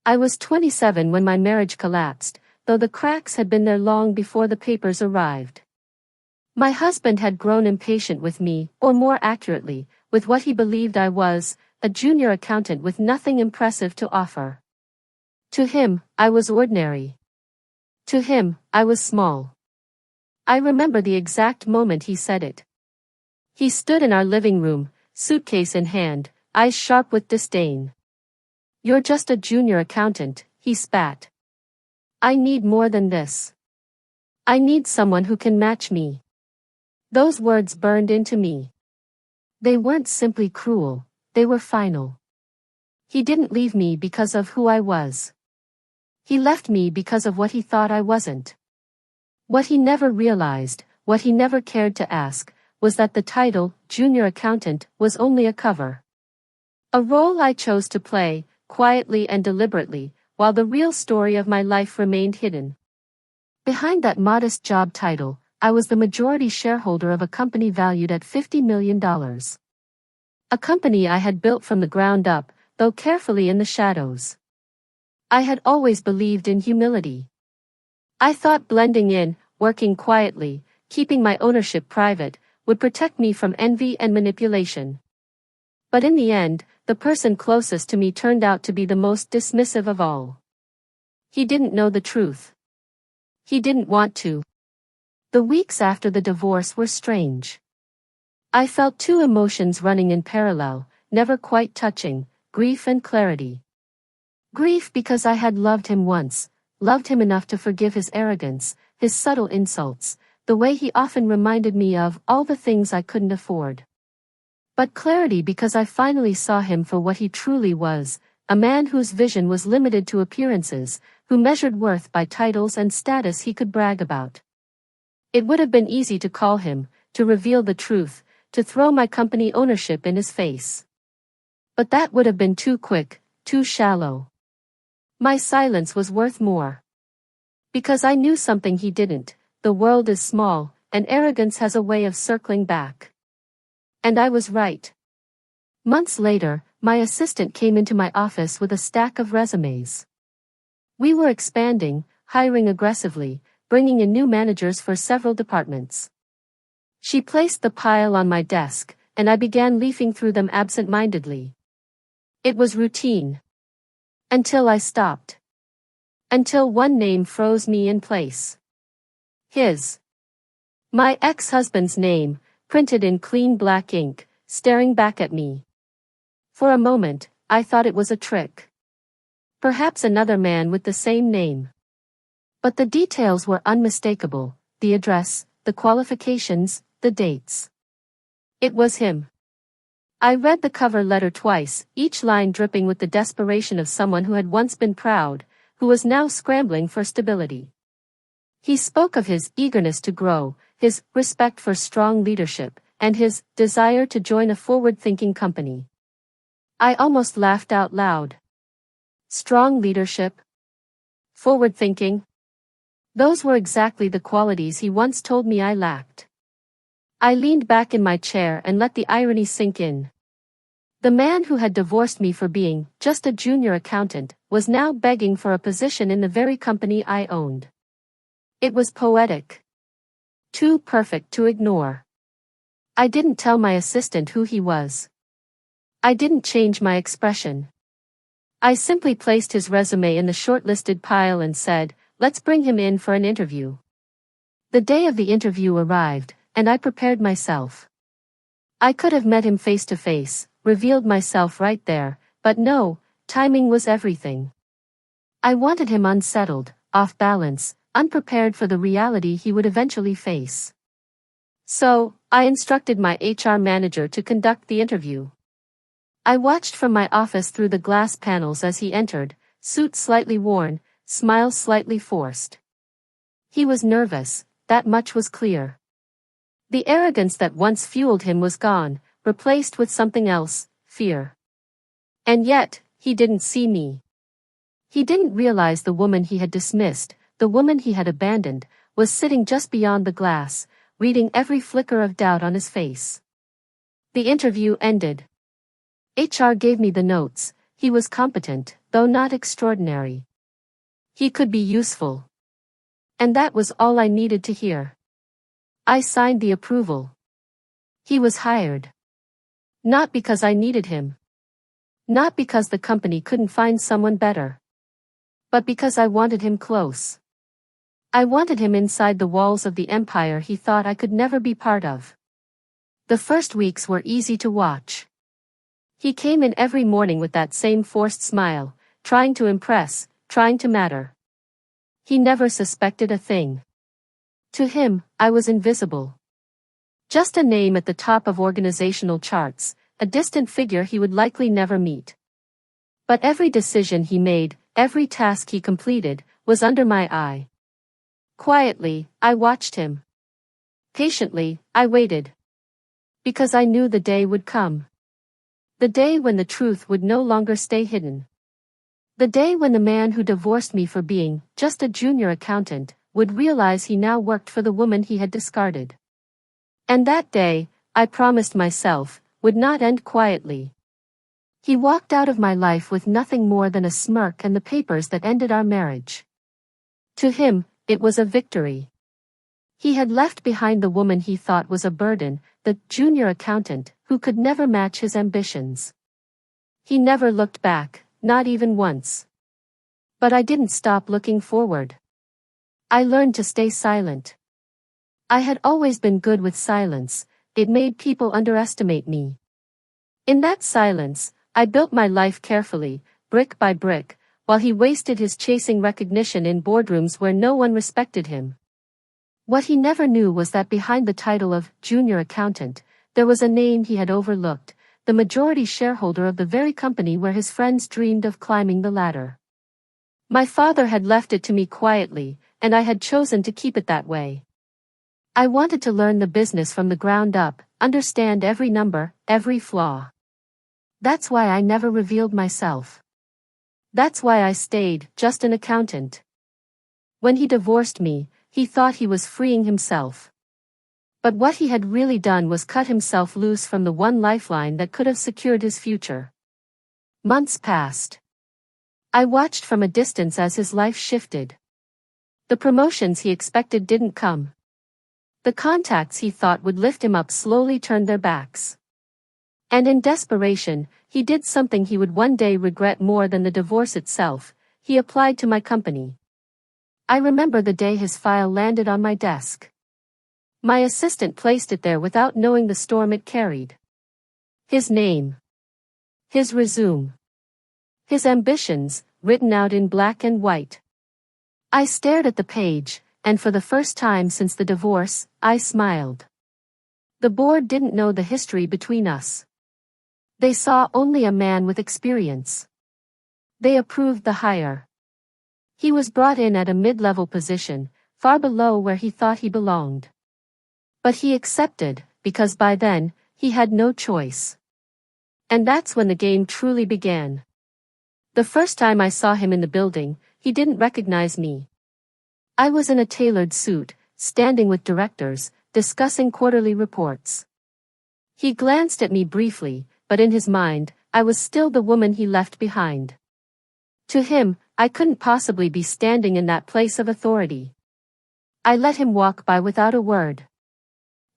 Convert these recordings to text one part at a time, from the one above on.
I was 27 when my marriage collapsed, though the cracks had been there long before the papers arrived. My husband had grown impatient with me, or more accurately, with what he believed I was, a junior accountant with nothing impressive to offer. To him, I was ordinary. To him, I was small. I remember the exact moment he said it. He stood in our living room, suitcase in hand, eyes sharp with disdain. "You're just a junior accountant," he spat. "I need more than this. I need someone who can match me." Those words burned into me. They weren't simply cruel, they were final. He didn't leave me because of who I was. He left me because of what he thought I wasn't. What he never realized, what he never cared to ask, was that the title, junior accountant, was only a cover. A role I chose to play, quietly and deliberately, while the real story of my life remained hidden. Behind that modest job title, I was the majority shareholder of a company valued at $50 million. A company I had built from the ground up, though carefully in the shadows. I had always believed in humility. I thought blending in, working quietly, keeping my ownership private, would protect me from envy and manipulation. But in the end, the person closest to me turned out to be the most dismissive of all. He didn't know the truth. He didn't want to. The weeks after the divorce were strange. I felt two emotions running in parallel, never quite touching, grief and clarity. Grief because I had loved him once, loved him enough to forgive his arrogance, his subtle insults, the way he often reminded me of all the things I couldn't afford. But clarity because I finally saw him for what he truly was, a man whose vision was limited to appearances, who measured worth by titles and status he could brag about. It would have been easy to call him, to reveal the truth, to throw my company ownership in his face. But that would have been too quick, too shallow. My silence was worth more. Because I knew something he didn't. The world is small, and arrogance has a way of circling back. And I was right. Months later, my assistant came into my office with a stack of resumes. We were expanding, hiring aggressively, bringing in new managers for several departments. She placed the pile on my desk, and I began leafing through them absent-mindedly. It was routine. Until I stopped. Until one name froze me in place. His. My ex-husband's name, printed in clean black ink, staring back at me. For a moment, I thought it was a trick. Perhaps another man with the same name. But the details were unmistakable, the address, the qualifications, the dates. It was him. I read the cover letter twice, each line dripping with the desperation of someone who had once been proud, who was now scrambling for stability. He spoke of his eagerness to grow, his respect for strong leadership, and his desire to join a forward-thinking company. I almost laughed out loud. Strong leadership? Forward-thinking? Those were exactly the qualities he once told me I lacked. I leaned back in my chair and let the irony sink in. The man who had divorced me for being just a junior accountant was now begging for a position in the very company I owned. It was poetic. Too perfect to ignore. I didn't tell my assistant who he was. I didn't change my expression. I simply placed his resume in the shortlisted pile and said, "Let's bring him in for an interview." The day of the interview arrived, and I prepared myself. I could have met him face to face, revealed myself right there, but no, timing was everything. I wanted him unsettled, off balance, unprepared for the reality he would eventually face. So, I instructed my HR manager to conduct the interview. I watched from my office through the glass panels as he entered, suit slightly worn, smile slightly forced. He was nervous, that much was clear. The arrogance that once fueled him was gone, replaced with something else, fear. And yet, he didn't see me. He didn't realize the woman he had dismissed, the woman he had abandoned, was sitting just beyond the glass, reading every flicker of doubt on his face. The interview ended. HR gave me the notes. He was competent, though not extraordinary. He could be useful. And that was all I needed to hear. I signed the approval. He was hired. Not because I needed him. Not because the company couldn't find someone better. But because I wanted him close. I wanted him inside the walls of the empire he thought I could never be part of. The first weeks were easy to watch. He came in every morning with that same forced smile, trying to impress, trying to matter. He never suspected a thing. To him, I was invisible. Just a name at the top of organizational charts, a distant figure he would likely never meet. But every decision he made, every task he completed, was under my eye. Quietly, I watched him. Patiently, I waited. Because I knew the day would come. The day when the truth would no longer stay hidden. The day when the man who divorced me for being just a junior accountant would realize he now worked for the woman he had discarded. And that day, I promised myself, would not end quietly. He walked out of my life with nothing more than a smirk and the papers that ended our marriage. To him, it was a victory. He had left behind the woman he thought was a burden, the junior accountant, who could never match his ambitions. He never looked back, not even once. But I didn't stop looking forward. I learned to stay silent. I had always been good with silence, it made people underestimate me. In that silence, I built my life carefully, brick by brick, while he wasted his chasing recognition in boardrooms where no one respected him. What he never knew was that behind the title of junior accountant, there was a name he had overlooked, the majority shareholder of the very company where his friends dreamed of climbing the ladder. My father had left it to me quietly, and I had chosen to keep it that way. I wanted to learn the business from the ground up, understand every number, every flaw. That's why I never revealed myself. That's why I stayed just an accountant. When he divorced me, he thought he was freeing himself. But what he had really done was cut himself loose from the one lifeline that could have secured his future. Months passed. I watched from a distance as his life shifted. The promotions he expected didn't come. The contacts he thought would lift him up slowly turned their backs. And in desperation, he did something he would one day regret more than the divorce itself. He applied to my company. I remember the day his file landed on my desk. My assistant placed it there without knowing the storm it carried. His name. His resume. His ambitions, written out in black and white. I stared at the page, and for the first time since the divorce, I smiled. The board didn't know the history between us. They saw only a man with experience. They approved the hire. He was brought in at a mid-level position, far below where he thought he belonged. But he accepted, because by then, he had no choice. And that's when the game truly began. The first time I saw him in the building, he didn't recognize me. I was in a tailored suit, standing with directors, discussing quarterly reports. He glanced at me briefly, but in his mind, I was still the woman he left behind. To him, I couldn't possibly be standing in that place of authority. I let him walk by without a word.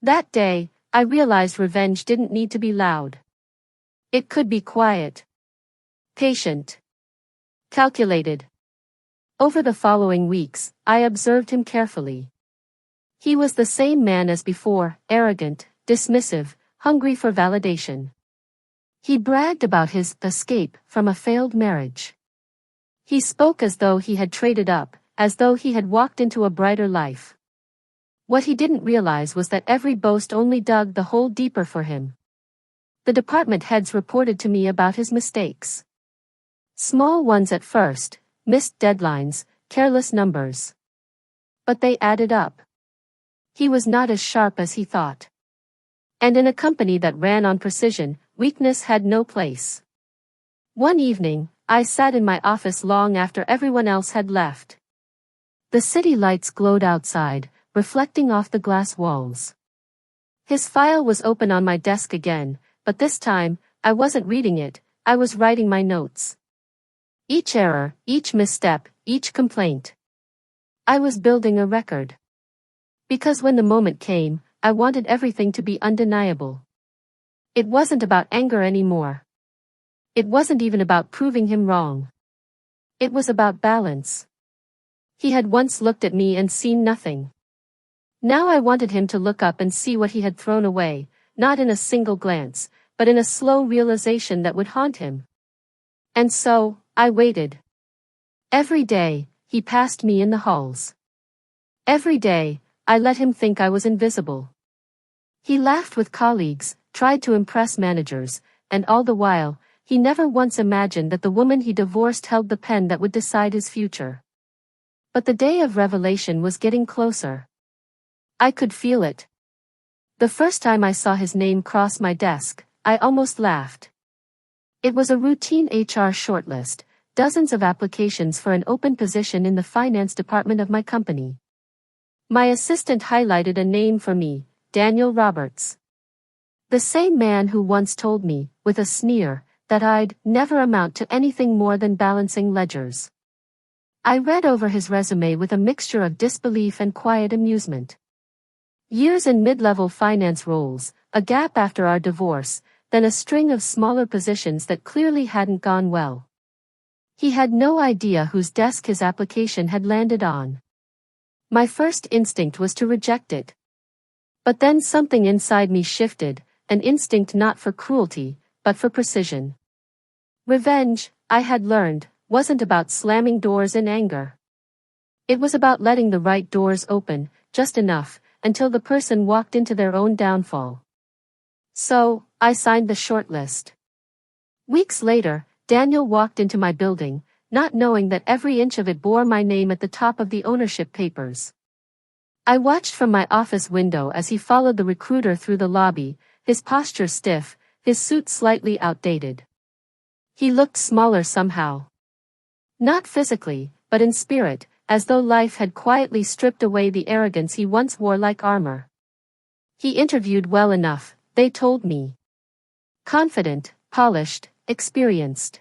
That day, I realized revenge didn't need to be loud. It could be quiet. Patient. Calculated. Over the following weeks, I observed him carefully. He was the same man as before, arrogant, dismissive, hungry for validation. He bragged about his escape from a failed marriage. He spoke as though he had traded up, as though he had walked into a brighter life. What he didn't realize was that every boast only dug the hole deeper for him. The department heads reported to me about his mistakes. Small ones at first, missed deadlines, careless numbers. But they added up. He was not as sharp as he thought. And in a company that ran on precision, weakness had no place. One evening, I sat in my office long after everyone else had left. The city lights glowed outside, reflecting off the glass walls. His file was open on my desk again, but this time, I wasn't reading it, I was writing my notes. Each error, each misstep, each complaint. I was building a record. Because when the moment came, I wanted everything to be undeniable. It wasn't about anger anymore. It wasn't even about proving him wrong. It was about balance. He had once looked at me and seen nothing. Now I wanted him to look up and see what he had thrown away, not in a single glance, but in a slow realization that would haunt him. And so, I waited. Every day, he passed me in the halls. Every day, I let him think I was invisible. He laughed with colleagues, tried to impress managers, and all the while, he never once imagined that the woman he divorced held the pen that would decide his future. But the day of revelation was getting closer. I could feel it. The first time I saw his name cross my desk, I almost laughed. It was a routine HR shortlist, dozens of applications for an open position in the finance department of my company. My assistant highlighted a name for me, Daniel Roberts. The same man who once told me, with a sneer, that I'd never amount to anything more than balancing ledgers. I read over his resume with a mixture of disbelief and quiet amusement. Years in mid-level finance roles, a gap after our divorce, then a string of smaller positions that clearly hadn't gone well. He had no idea whose desk his application had landed on. My first instinct was to reject it. But then something inside me shifted, an instinct not for cruelty, but for precision. Revenge, I had learned, wasn't about slamming doors in anger. It was about letting the right doors open, just enough, until the person walked into their own downfall. So, I signed the shortlist. Weeks later, Daniel walked into my building, not knowing that every inch of it bore my name at the top of the ownership papers. I watched from my office window as he followed the recruiter through the lobby, his posture stiff, his suit slightly outdated. He looked smaller somehow. Not physically, but in spirit, as though life had quietly stripped away the arrogance he once wore like armor. He interviewed well enough, they told me. Confident, polished, experienced.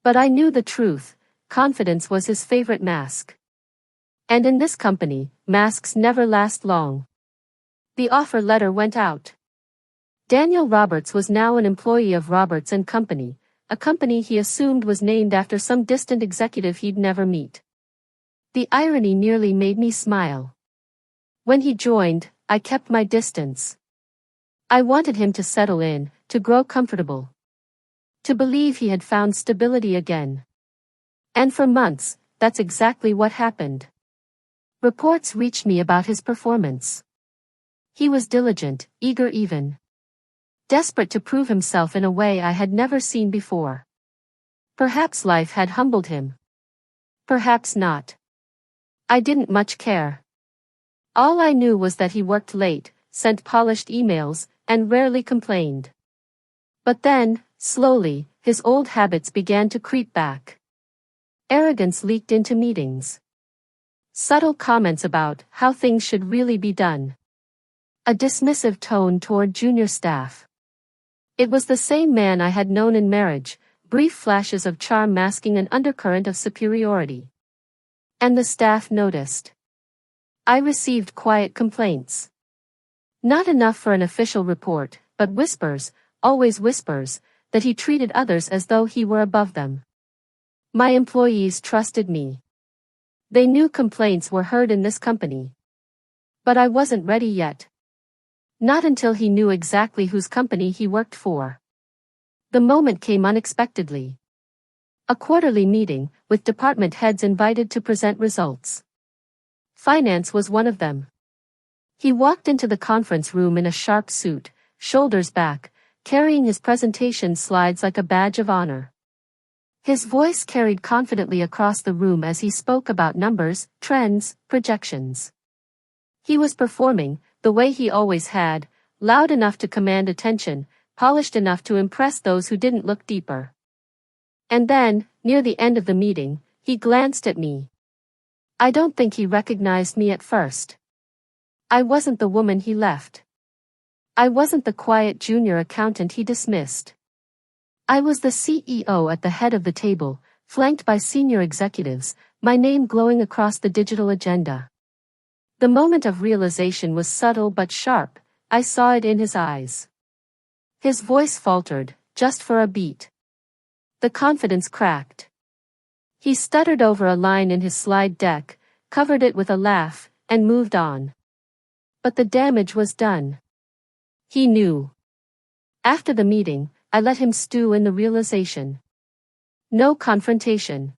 But I knew the truth, confidence was his favorite mask. And in this company, masks never last long. The offer letter went out. Daniel Roberts was now an employee of Roberts and Company, a company he assumed was named after some distant executive he'd never meet. The irony nearly made me smile. When he joined, I kept my distance. I wanted him to settle in, to grow comfortable. To believe he had found stability again. And for months, that's exactly what happened. Reports reached me about his performance. He was diligent, eager even. Desperate to prove himself in a way I had never seen before. Perhaps life had humbled him. Perhaps not. I didn't much care. All I knew was that he worked late, sent polished emails, and rarely complained. But then, slowly, his old habits began to creep back. Arrogance leaked into meetings. Subtle comments about how things should really be done. A dismissive tone toward junior staff. It was the same man I had known in marriage, brief flashes of charm masking an undercurrent of superiority. And the staff noticed. I received quiet complaints. Not enough for an official report, but whispers, always whispers, that he treated others as though he were above them. My employees trusted me. They knew complaints were heard in this company. But I wasn't ready yet. Not until he knew exactly whose company he worked for. The moment came unexpectedly. A quarterly meeting, with department heads invited to present results. Finance was one of them. He walked into the conference room in a sharp suit, shoulders back, carrying his presentation slides like a badge of honor. His voice carried confidently across the room as he spoke about numbers, trends, projections. He was performing, the way he always had, loud enough to command attention, polished enough to impress those who didn't look deeper. And then, near the end of the meeting, he glanced at me. I don't think he recognized me at first. I wasn't the woman he left. I wasn't the quiet junior accountant he dismissed. I was the CEO at the head of the table, flanked by senior executives, my name glowing across the digital agenda. The moment of realization was subtle but sharp. I saw it in his eyes. His voice faltered, just for a beat. The confidence cracked. He stuttered over a line in his slide deck, covered it with a laugh, and moved on. But the damage was done. He knew. After the meeting, I let him stew in the realization. No confrontation.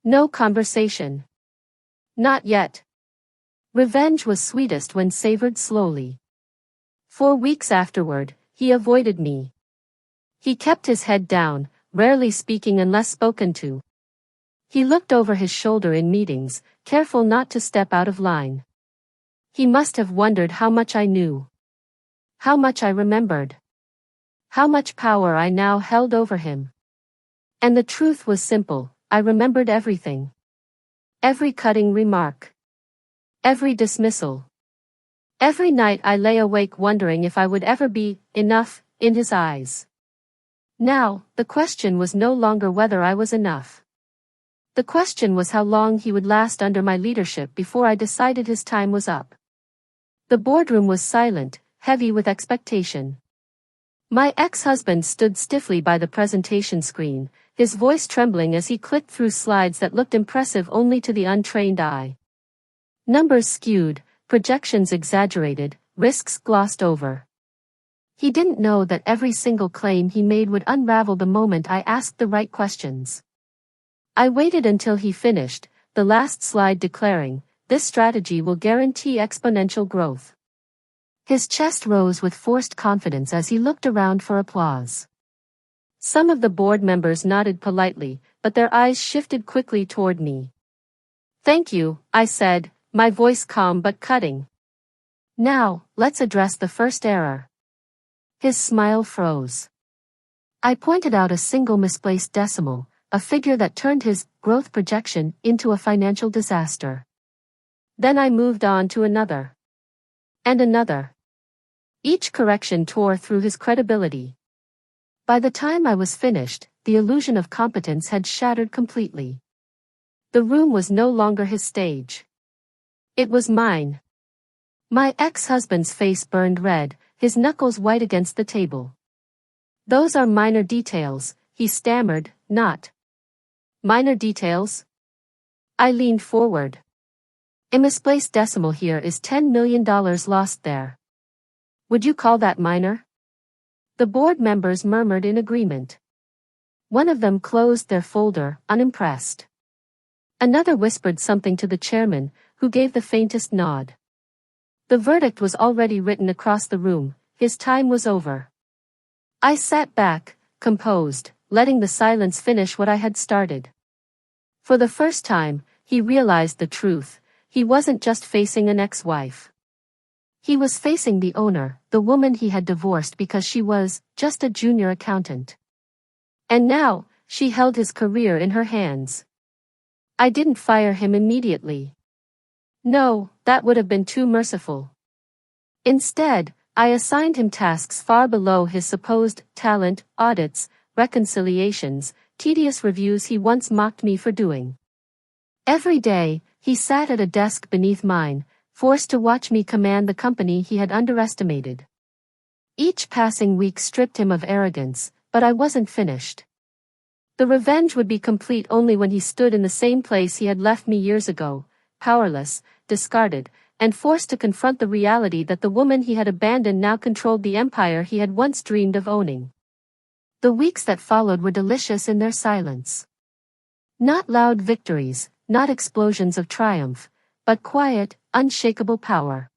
No conversation. Not yet. Revenge was sweetest when savored slowly. 4 weeks afterward, he avoided me. He kept his head down, rarely speaking unless spoken to. He looked over his shoulder in meetings, careful not to step out of line. He must have wondered how much I knew. How much I remembered. How much power I now held over him. And the truth was simple, I remembered everything. Every cutting remark. Every dismissal. Every night I lay awake wondering if I would ever be enough in his eyes. Now, the question was no longer whether I was enough. The question was how long he would last under my leadership before I decided his time was up. The boardroom was silent, heavy with expectation. My ex-husband stood stiffly by the presentation screen, his voice trembling as he clicked through slides that looked impressive only to the untrained eye. Numbers skewed, projections exaggerated, risks glossed over. He didn't know that every single claim he made would unravel the moment I asked the right questions. I waited until he finished, the last slide declaring, "This strategy will guarantee exponential growth." His chest rose with forced confidence as he looked around for applause. Some of the board members nodded politely, but their eyes shifted quickly toward me. "Thank you," I said, my voice calm but cutting. "Now, let's address the first error." His smile froze. I pointed out a single misplaced decimal, a figure that turned his growth projection into a financial disaster. Then I moved on to another. And another. Each correction tore through his credibility. By the time I was finished, the illusion of competence had shattered completely. The room was no longer his stage. It was mine. My ex-husband's face burned red, his knuckles white against the table. "Those are minor details," he stammered, "not." "Minor details?" I leaned forward. "A misplaced decimal here is $10 million lost there. Would you call that minor?" The board members murmured in agreement. One of them closed their folder, unimpressed. Another whispered something to the chairman, who gave the faintest nod. The verdict was already written across the room, his time was over. I sat back, composed, letting the silence finish what I had started. For the first time, he realized the truth, he wasn't just facing an ex-wife. He was facing the owner, the woman he had divorced because she was just a junior accountant. And now, she held his career in her hands. I didn't fire him immediately. No, that would have been too merciful. Instead, I assigned him tasks far below his supposed talent, audits, reconciliations, tedious reviews he once mocked me for doing. Every day, he sat at a desk beneath mine, forced to watch me command the company he had underestimated. Each passing week stripped him of arrogance, but I wasn't finished. The revenge would be complete only when he stood in the same place he had left me years ago, powerless, discarded, and forced to confront the reality that the woman he had abandoned now controlled the empire he had once dreamed of owning. The weeks that followed were delicious in their silence. Not loud victories, not explosions of triumph, but quiet, unshakable power.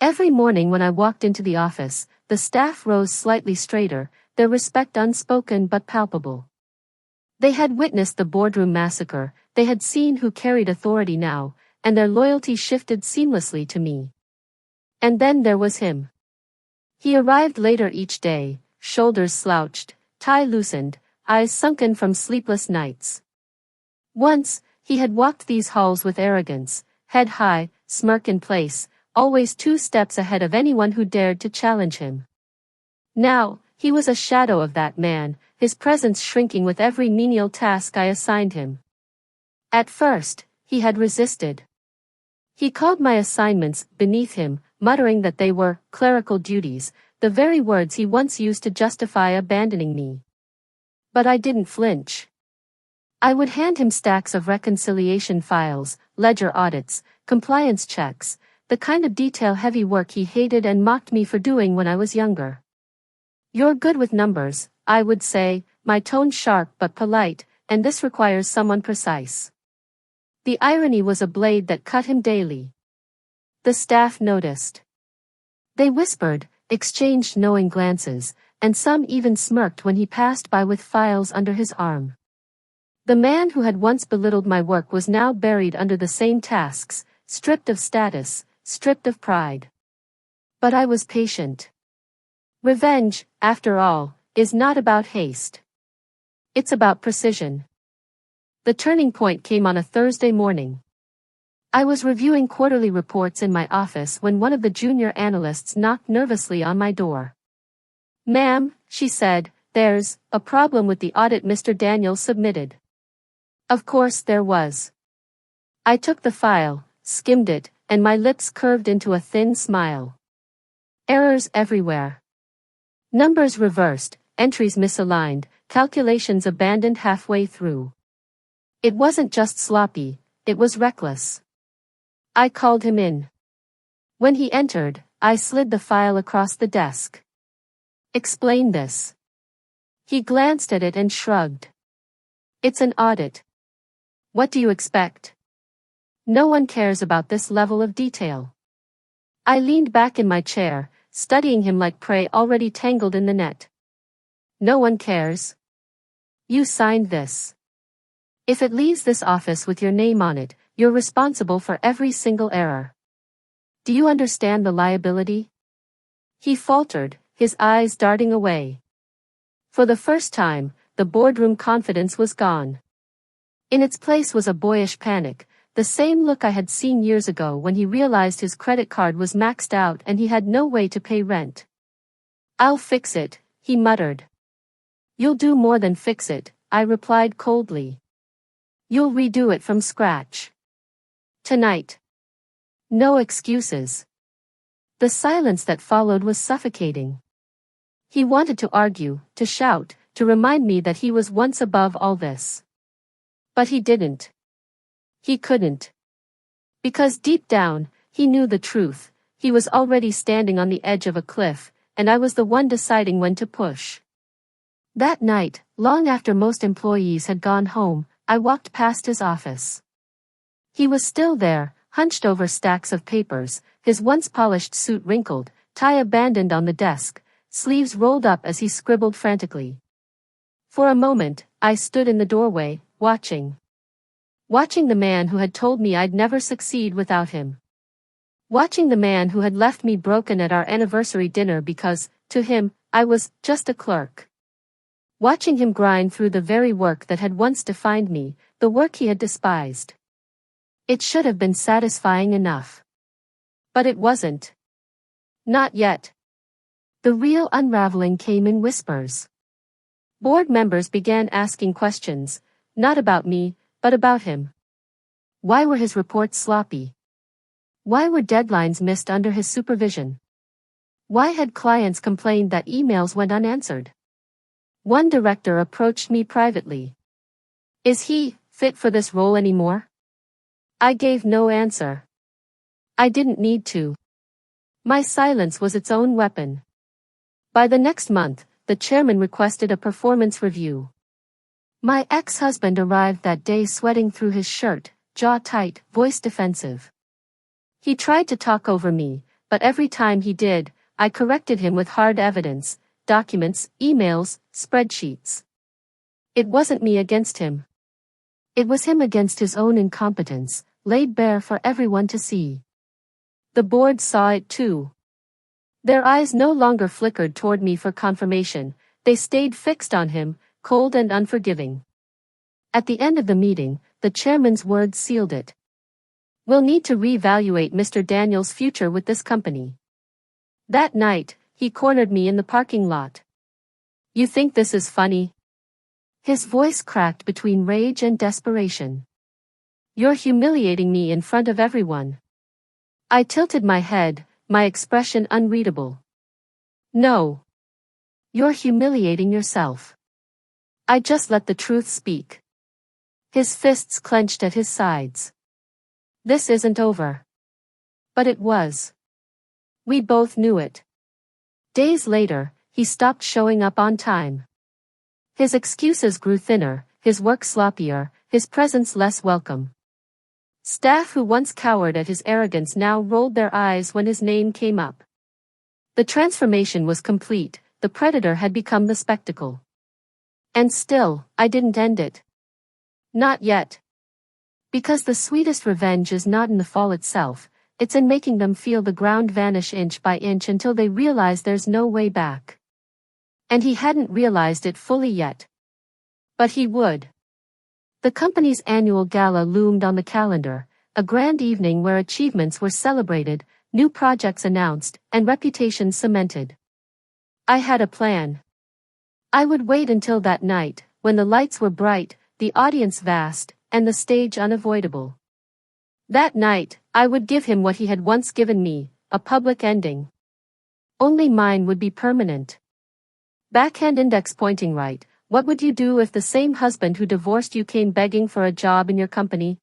Every morning when I walked into the office, the staff rose slightly straighter, their respect unspoken but palpable. They had witnessed the boardroom massacre, they had seen who carried authority now, and their loyalty shifted seamlessly to me. And then there was him. He arrived later each day, shoulders slouched, tie loosened, eyes sunken from sleepless nights. Once, he had walked these halls with arrogance, head high, smirk in place, always 2 steps ahead of anyone who dared to challenge him. Now, He was a shadow of that man, his presence shrinking with every menial task I assigned him. At first, he had resisted. He called my assignments beneath him, muttering that they were clerical duties, the very words he once used to justify abandoning me. But I didn't flinch. I would hand him stacks of reconciliation files, ledger audits, compliance checks, the kind of detail-heavy work he hated and mocked me for doing when I was younger. "You're good with numbers," I would say, my tone sharp but polite, "and this requires someone precise." The irony was a blade that cut him daily. The staff noticed. They whispered, exchanged knowing glances, and some even smirked when he passed by with files under his arm. The man who had once belittled my work was now buried under the same tasks, stripped of status, stripped of pride. But I was patient. Revenge, after all, is not about haste. It's about precision. The turning point came on a Thursday morning. I was reviewing quarterly reports in my office when one of the junior analysts knocked nervously on my door. "Ma'am," she said, "there's a problem with the audit Mr. Daniels submitted." Of course there was. I took the file, skimmed it, and my lips curved into a thin smile. Errors everywhere. Numbers reversed, entries misaligned, calculations abandoned halfway through. It wasn't just sloppy, it was reckless. I called him in. When he entered, I slid the file across the desk. "Explain this." He glanced at it and shrugged. "It's an audit. What do you expect? No one cares about this level of detail." I leaned back in my chair, studying him like prey already tangled in the net. "No one cares. You signed this. If it leaves this office with your name on it, you're responsible for every single error. Do you understand the liability?" He faltered, his eyes darting away. For the first time, the boardroom confidence was gone. In its place was a boyish panic, the same look I had seen years ago when he realized his credit card was maxed out and he had no way to pay rent. "I'll fix it," he muttered. "You'll do more than fix it," I replied coldly. "You'll redo it from scratch. Tonight. No excuses." The silence that followed was suffocating. He wanted to argue, to shout, to remind me that he was once above all this. But he didn't. He couldn't. Because deep down, he knew the truth. He was already standing on the edge of a cliff, and I was the one deciding when to push. That night, long after most employees had gone home, I walked past his office. He was still there, hunched over stacks of papers, his once polished suit wrinkled, tie abandoned on the desk, sleeves rolled up as he scribbled frantically. For a moment, I stood in the doorway, watching. Watching the man who had told me I'd never succeed without him. Watching the man who had left me broken at our anniversary dinner because, to him, I was just a clerk. Watching him grind through the very work that had once defined me, the work he had despised. It should have been satisfying enough. But it wasn't. Not yet. The real unraveling came in whispers. Board members began asking questions, not about me, but about him. Why were his reports sloppy? Why were deadlines missed under his supervision? Why had clients complained that emails went unanswered? One director approached me privately. "Is he fit for this role anymore?" I gave no answer. I didn't need to. My silence was its own weapon. By the next month, the chairman requested a performance review. My ex-husband arrived that day sweating through his shirt, jaw tight, voice defensive. He tried to talk over me, but every time he did, I corrected him with hard evidence, documents, emails, spreadsheets. It wasn't me against him. It was him against his own incompetence, laid bare for everyone to see. The board saw it too. Their eyes no longer flickered toward me for confirmation, they stayed fixed on him, cold and unforgiving. At the end of the meeting, the chairman's words sealed it. "We'll need to reevaluate Mr. Daniels' future with this company." That night, he cornered me in the parking lot. You think this is funny? His voice cracked between rage and desperation. You're humiliating me in front of everyone. I tilted my head, my expression unreadable. No. You're humiliating yourself. I just let the truth speak. His fists clenched at his sides. This isn't over. But it was. We both knew it. Days later, he stopped showing up on time. His excuses grew thinner, his work sloppier, his presence less welcome. Staff who once cowered at his arrogance now rolled their eyes when his name came up. The transformation was complete, the predator had become the spectacle. And still, I didn't end it. Not yet. Because the sweetest revenge is not in the fall itself, it's in making them feel the ground vanish inch by inch until they realize there's no way back. And he hadn't realized it fully yet. But he would. The company's annual gala loomed on the calendar, a grand evening where achievements were celebrated, new projects announced, and reputations cemented. I had a plan. I would wait until that night, when the lights were bright, the audience vast, and the stage unavoidable. That night, I would give him what he had once given me, a public ending. Only mine would be permanent. Backhand index pointing right. What would you do if the same husband who divorced you came begging for a job in your company?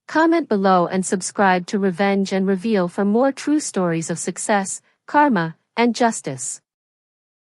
Comment below and subscribe to Revenge and Reveal for more true stories of success, karma, and justice.